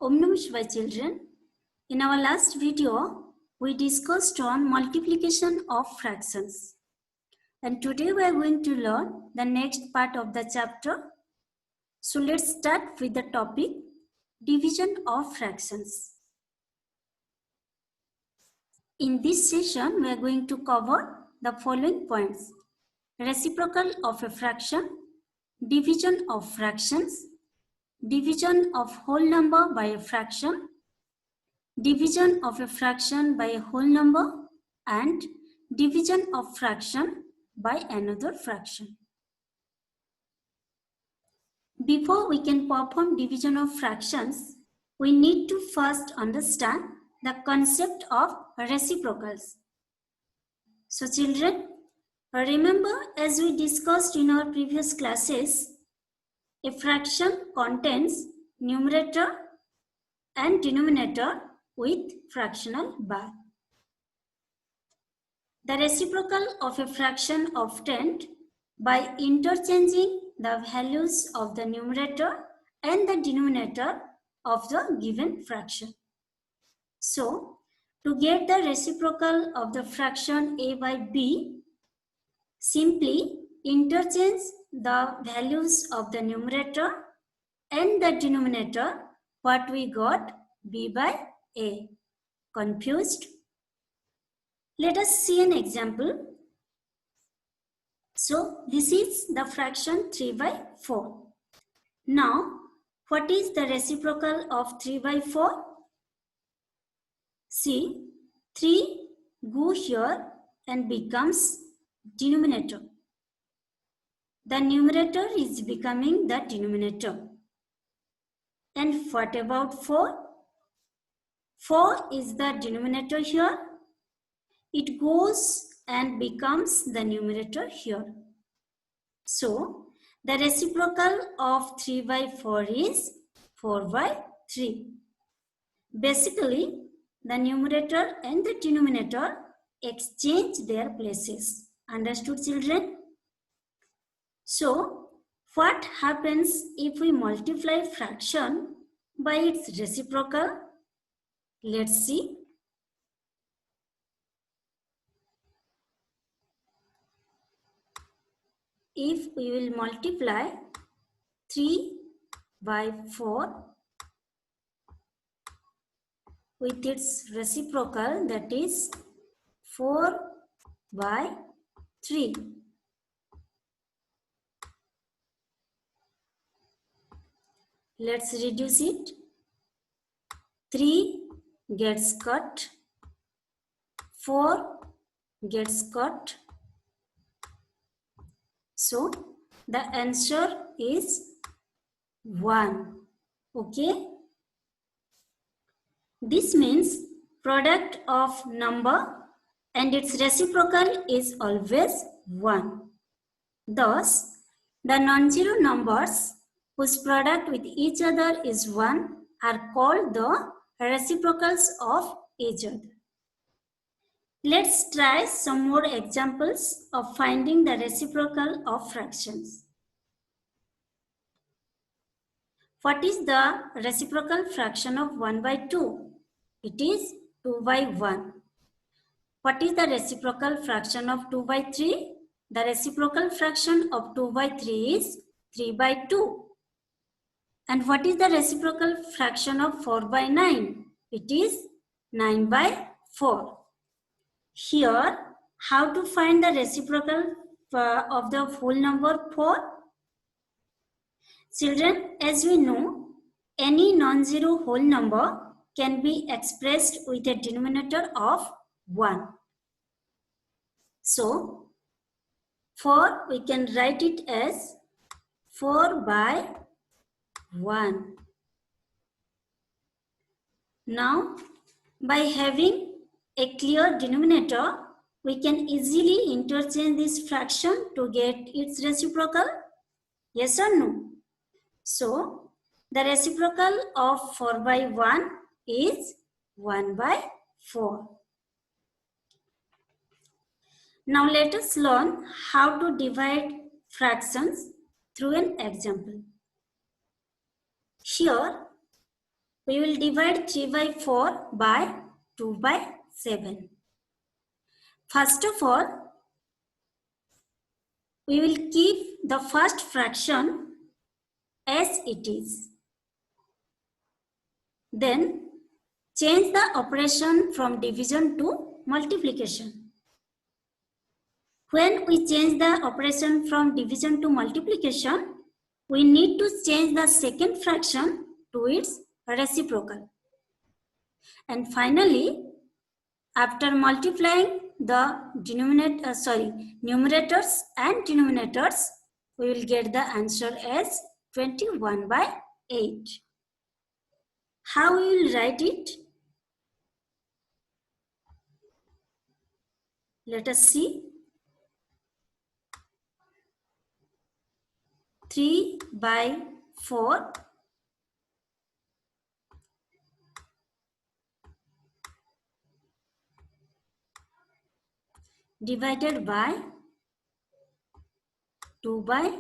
Om Namah Shivaya children. In our last video, we discussed on multiplication of fractions. And today we are going to learn the next part of the chapter. So let's start with the topic division of fractions. In this session, we are going to cover the following points: reciprocal of a fraction, division of fractions, division of whole number by a fraction, division of a fraction by a whole number, and division of fraction by another fraction. Before we can perform division of fractions, we need to first understand the concept of reciprocals. So children, remember, as we discussed in our previous classes, a fraction contains numerator and denominator with fractional bar. The reciprocal of a fraction obtained by interchanging the values of the numerator and the denominator of the given fraction. So, to get the reciprocal of the fraction a by b, simply interchange the values of the numerator and the denominator. What we got? B by a. Confused? Let us see an example. So this is the fraction 3 by 4. Now, what is the reciprocal of 3 by 4? See, 3 go here and becomes denominator. The numerator is becoming the denominator. And what about 4? 4 is the denominator here. It goes and becomes the numerator here. So, the reciprocal of 3 by 4 is 4 by 3. Basically, the numerator and the denominator exchange their places. Understood, children? So, what happens if we multiply fraction by its reciprocal? Let's see. If we will multiply 3 by 4 with its reciprocal, that is 4 by 3. Let's reduce it. 3 gets cut, 4 gets cut. So, the answer is 1. Okay? This means product of number and its reciprocal is always 1. Thus, the non-zero numbers whose product with each other is 1 are called the reciprocals of each other. Let's try some more examples of finding the reciprocal of fractions. What is the reciprocal fraction of 1 by 2? It is 2 by 1. What is the reciprocal fraction of 2 by 3? The reciprocal fraction of 2 by 3 is 3 by 2. And what is the reciprocal fraction of 4 by 9? It is 9 by 4. Here, how to find the reciprocal of the whole number 4? Children, as we know, any non-zero whole number can be expressed with a denominator of 1. So, 4 we can write it as 4 by 1. Now, by having a clear denominator, we can easily interchange this fraction to get its reciprocal. Yes or no? So, the reciprocal of 4 by 1 is 1 by 4. Now, let us learn how to divide fractions through an example. Here, We will divide 3 by 4 by 2 by 7. First of all, we will keep the first fraction as it is. Then change the operation from division to multiplication. When we change the operation from division to multiplication, we need to change the second fraction to its reciprocal. And finally, after multiplying the numerators and denominators, we will get the answer as 21 by 8. How we will write it? Let us see. 3 by 4 divided by 2 by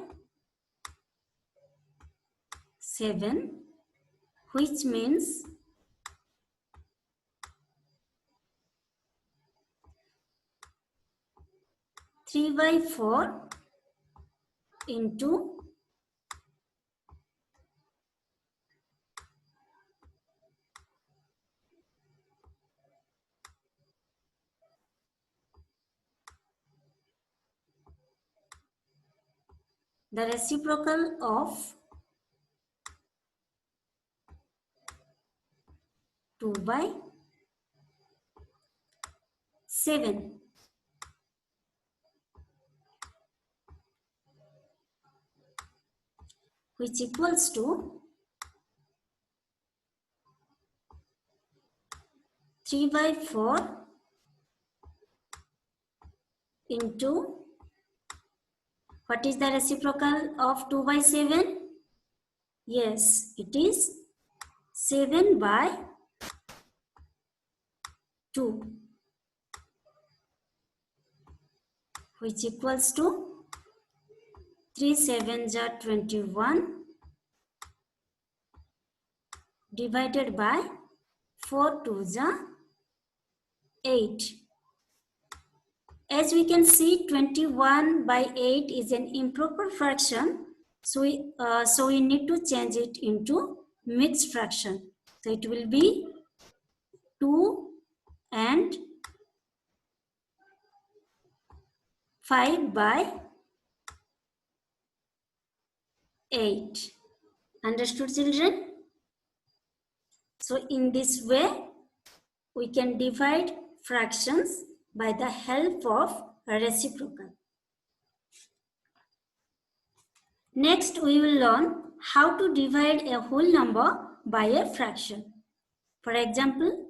7, which means 3 by 4 into 2 reciprocal of 2 by 7. Which equals to 3 by 4 into, what is the reciprocal of 2 by 7? Yes, it is 7 by 2, which equals to 3 7s are 21 divided by 4 2s are 8. As we can see, 21 by 8 is an improper fraction. So we need to change it into mixed fraction. So it will be 2 and 5 by 8. Understood, children? So in this way, we can divide fractions by the help of a reciprocal. Next, we will learn how to divide a whole number by a fraction. For example,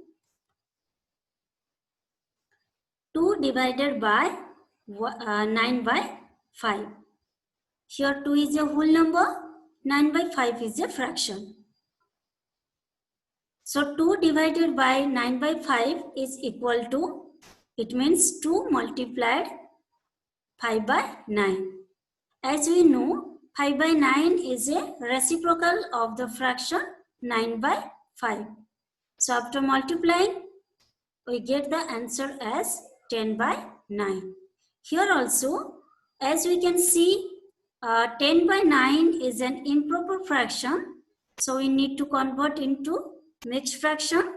2 divided by 9 by 5. Here 2 is a whole number, 9 by 5 is a fraction. So 2 divided by 9 by 5 is equal to, it means 2 multiplied 5 by 9. As we know, 5 by 9 is a reciprocal of the fraction 9 by 5. So after multiplying, we get the answer as 10 by 9. Here also, as we can see, 10 by 9 is an improper fraction. So we need to convert into mixed fraction.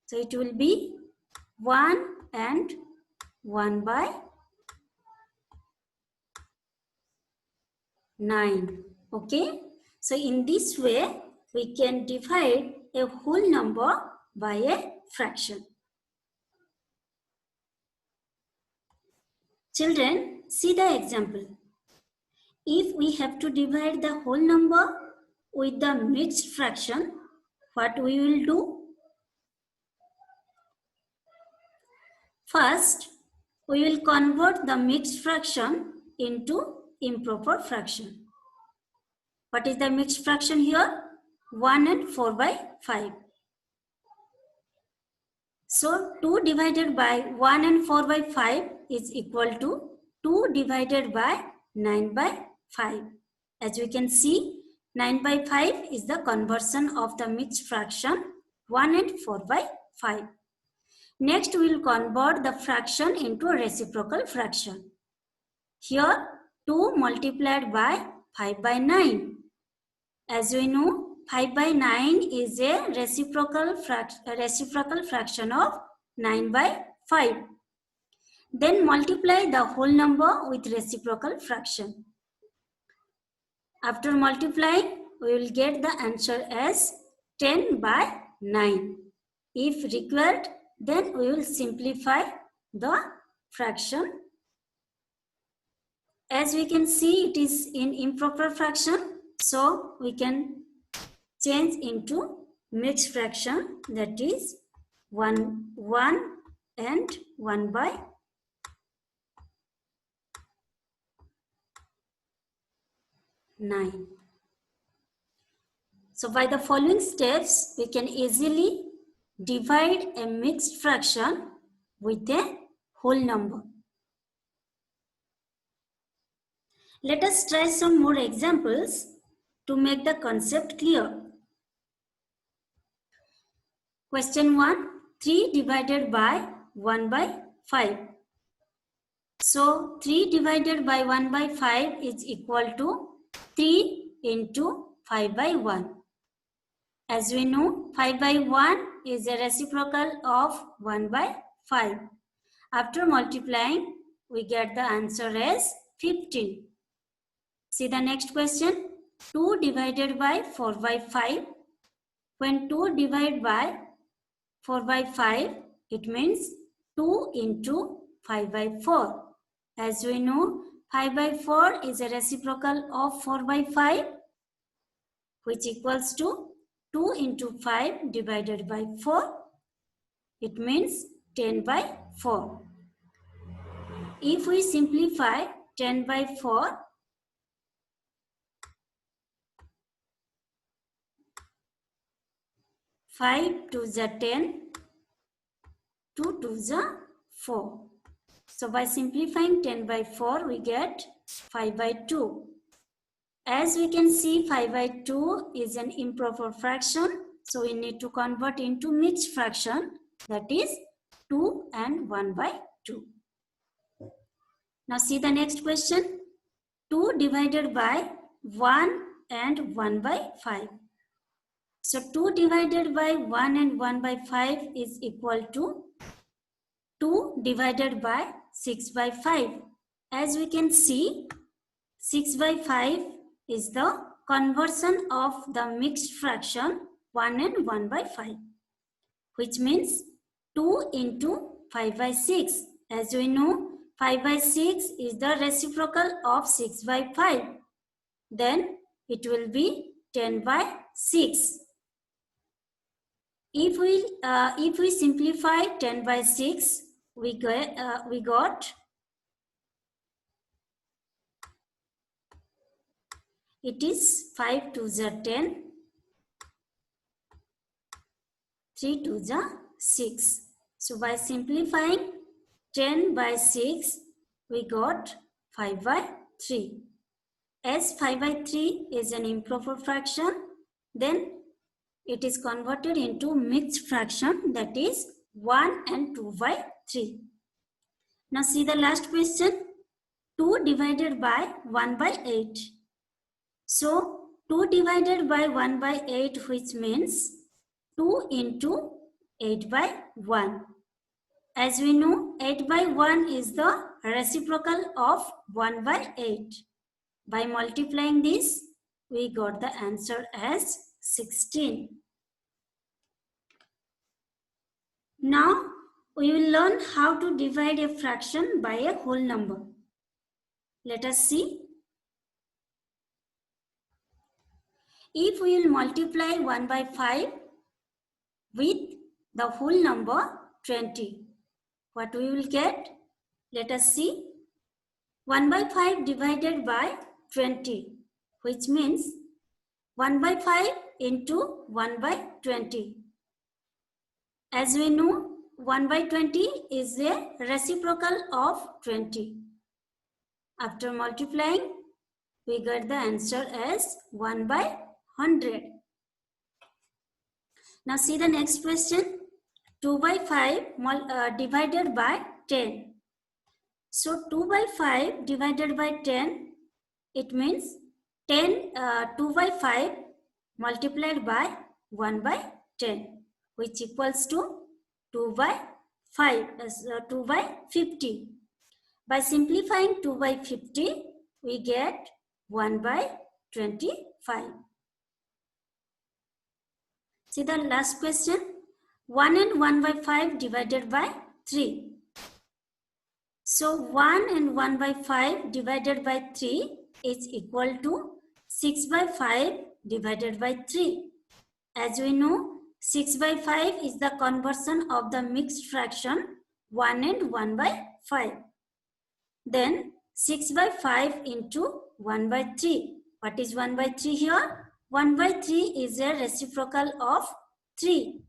So it will be 1 and 1 by 9. Okay. So in this way, we can divide a whole number by a fraction. Children, see the example. If we have to divide the whole number with the mixed fraction, what we will do? First, we will convert the mixed fraction into improper fraction. What is the mixed fraction here? 1 and 4 by 5. So 2 divided by 1 and 4 by 5 is equal to 2 divided by 9 by 5. As we can see, 9 by 5 is the conversion of the mixed fraction 1 and 4 by 5. Next, we will convert the fraction into a reciprocal fraction. Here, 2 multiplied by 5 by 9. As we know, 5 by 9 is a reciprocal fraction of 9 by 5. Then multiply the whole number with reciprocal fraction. After multiplying, we will get the answer as 10 by 9. If required, then we will simplify the fraction. As we can see, it is in improper fraction, so we can change into mixed fraction, that is 1 and 1 by 9. So by the following steps, we can easily divide a mixed fraction with a whole number. Let us try some more examples to make the concept clear. Question 1, 3 divided by 1 by 5. So 3 divided by 1 by 5 is equal to 3 into 5 by 1. As we know, 5 by 1 is a reciprocal of 1 by 5. After multiplying, we get the answer as 15. See the next question. 2 divided by 4 by 5. When 2 divided by 4 by 5, it means 2 into 5 by 4. As we know, 5 by 4 is a reciprocal of 4 by 5, which equals to 2 into 5 divided by 4. It means 10 by 4. If we simplify 10 by 4, 5 to the 10, 2 to the 4. So by simplifying 10 by 4, we get 5 by 2. As we can see, 5 by 2 is an improper fraction. So we need to convert into mixed fraction, that is 2 and 1 by 2. Now see the next question. 2 divided by 1 and 1 by 5. So 2 divided by 1 and 1 by 5 is equal to 2 divided by 6 by 5. As we can see, 6 by 5 is the conversion of the mixed fraction 1 and 1 by 5, which means 2 into 5 by 6. As we know, 5 by 6 is the reciprocal of 6 by 5. Then it will be 10 by 6. If we simplify 10 by 6, we got it is 5 to the 10, 3 to the 6. So by simplifying 10 by 6, we got 5 by 3. As 5 by 3 is an improper fraction, then it is converted into mixed fraction, that is 1 and 2 by 3. Now see the last question. 2 divided by 1 by 8. So 2 divided by 1 by 8, which means 2 into 8 by 1. As we know, 8 by 1 is the reciprocal of 1 by 8. By multiplying this, we got the answer as 16. Now, we will learn how to divide a fraction by a whole number. Let us see. If we will multiply 1 by 5 with the whole number 20, what we will get? Let us see. 1 by 5 divided by 20, which means 1 by 5 into 1 by 20. As we know, 1 by 20 is a reciprocal of 20. After multiplying, we get the answer as 1 by 100. Now see the next question. 2 by 5 divided by 10. So 2 by 5 divided by 10, it means 2 by 5 multiplied by 1 by 10, which equals to 2 by 5, 2 by 50. By simplifying 2 by 50, we get 1 by 25. See the last question. 1 and 1 by 5 divided by 3. So 1 and 1 by 5 divided by 3 is equal to 6 by 5 divided by 3. As we know, 6 by 5 is the conversion of the mixed fraction 1 and 1 by 5. Then 6 by 5 into 1 by 3. What is 1 by 3 here? 1 by 3 is a reciprocal of 3.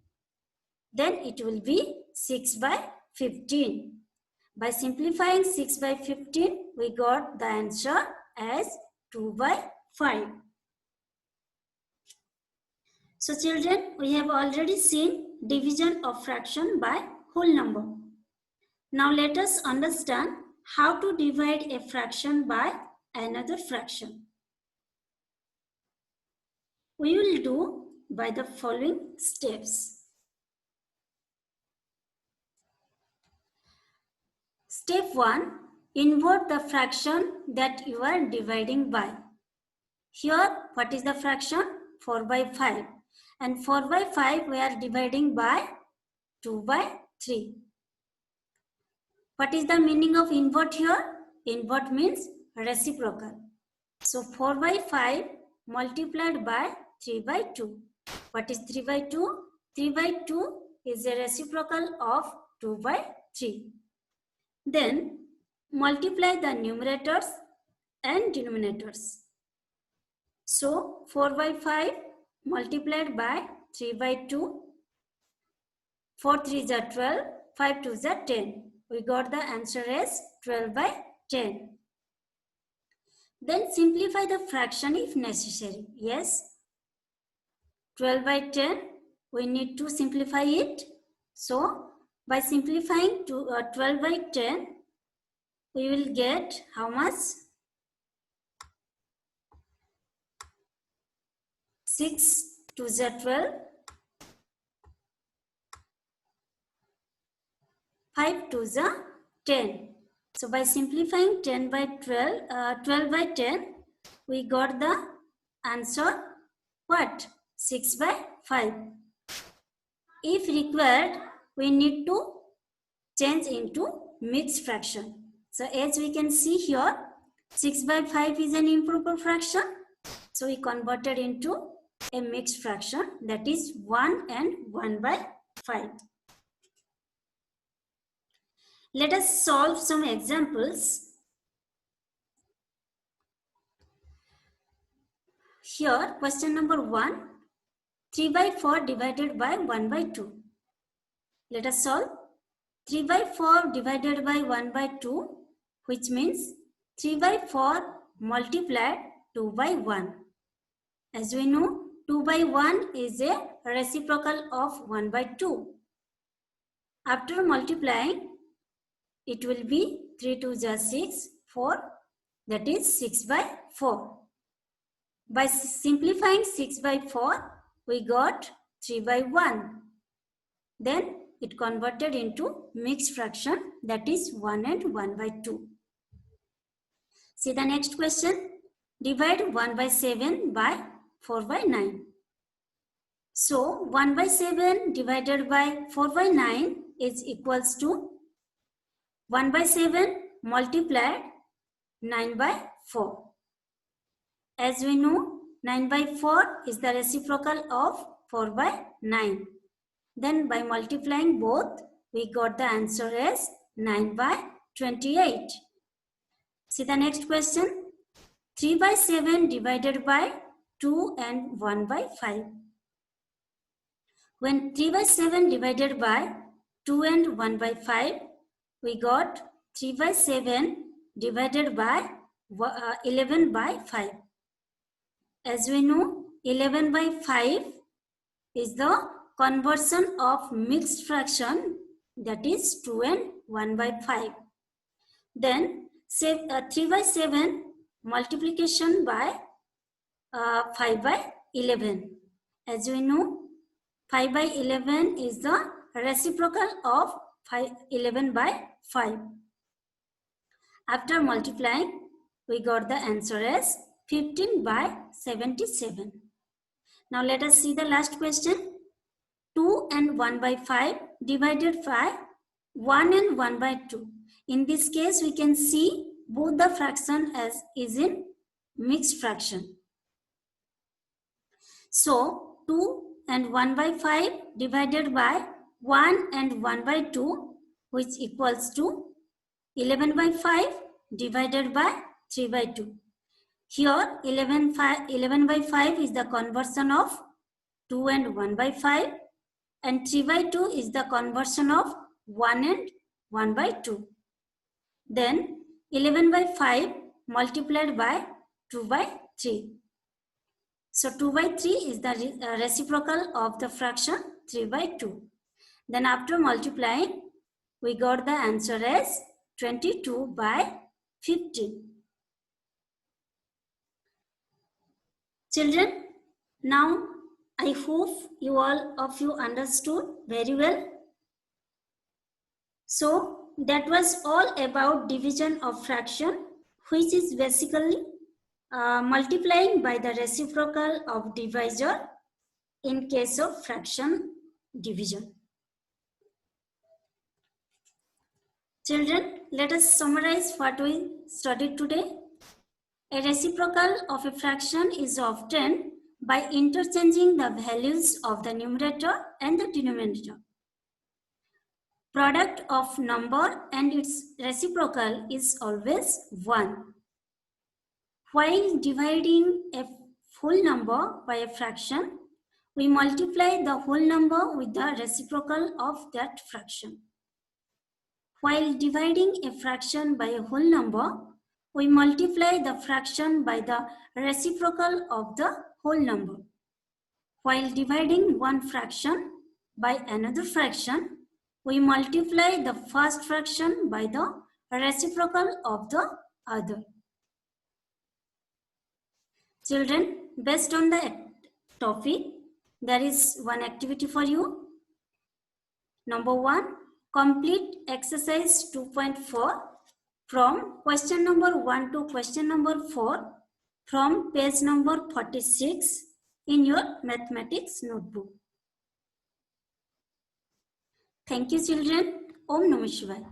Then it will be 6 by 15. By simplifying 6 by 15, we got the answer as 2 by 5. So children, we have already seen division of fraction by whole number. Now let us understand how to divide a fraction by another fraction. We will do by the following steps. Step 1. Invert the fraction that you are dividing by. Here, what is the fraction? 4 by 5. And 4 by 5 we are dividing by 2 by 3. What is the meaning of invert here? Invert means reciprocal. So 4 by 5 multiplied by 3 by 2. What is 3 by 2? 3 by 2 is a reciprocal of 2 by 3. Then multiply the numerators and denominators. So 4 by 5 multiplied by 3 by 2. 4 3s are 12, 5 2s are 10. We got the answer as 12 by 10. Then simplify the fraction if necessary. Yes, 12 by 10, we need to simplify it. So by simplifying to 12 by 10, we will get how much? 6 2s are 12. 5 2s are 10. So by simplifying 10 by 12 by 10, we got the answer what? 6 by 5. If required, we need to change into mixed fraction. So as we can see here, 6 by 5 is an improper fraction. So we converted into a mixed fraction, that is 1 and 1 by 5. Let us solve some examples. Here, question number 1, 3 by 4 divided by 1 by 2. Let us solve. 3 by 4 divided by 1 by 2, which means 3 by 4 multiplied 2 by 1. As we know, 2 by 1 is a reciprocal of 1 by 2. After multiplying, it will be 3 2 is 6, 4, that is 6 by 4. By simplifying 6 by 4, we got 3 by 1. Then it converted into mixed fraction, that is 1 and 1 by 2. See the next question. Divide 1 by 7 by 4 by 9. So 1 by 7 divided by 4 by 9 is equals to 1 by 7 multiplied 9 by 4. As we know, 9 by 4 is the reciprocal of 4 by 9. Then by multiplying both, we got the answer as 9 by 28. See the next question. 3 by 7 divided by 2 and 1 by 5. When 3 by 7 divided by 2 and 1 by 5, we got 3 by 7 divided by 11 by 5. As we know, 11 by 5 is the conversion of mixed fraction, that is 2 and 1 by 5. Then 3 by 7 multiplication by 5 by 11. As we know, 5 by 11 is the reciprocal of 11 by 5. After multiplying, we got the answer as 15 by 77. Now let us see the last question. 2 and 1 by 5 divided by 1 and 1 by 2. In this case, we can see both the fraction as is in mixed fraction. So 2 and 1 by 5 divided by 1 and 1 by 2, which equals to 11 by 5 divided by 3 by 2. Here 11 by 5 is the conversion of 2 and 1 by 5, and 3 by 2 is the conversion of 1 and 1 by 2. Then 11 by 5 multiplied by 2 by 3. So 2 by 3 is the reciprocal of the fraction 3 by 2. Then after multiplying, we got the answer as 22 by 15. Children, now I hope you all of you understood very well. So that was all about division of fraction, which is basically multiplying by the reciprocal of divisor in case of fraction division. Children, let us summarize what we studied today. A reciprocal of a fraction is obtained by interchanging the values of the numerator and the denominator. Product of number and its reciprocal is always 1. While dividing a whole number by a fraction, we multiply the whole number with the reciprocal of that fraction. While dividing a fraction by a whole number, we multiply the fraction by the reciprocal of the whole number. While dividing one fraction by another fraction, we multiply the first fraction by the reciprocal of the other. Children, based on the topic, there is one activity for you. Number 1, complete exercise 2.4 from question number 1 to question number 4 from page number 46 in your mathematics notebook. Thank you, children. Om Namah Shivaya.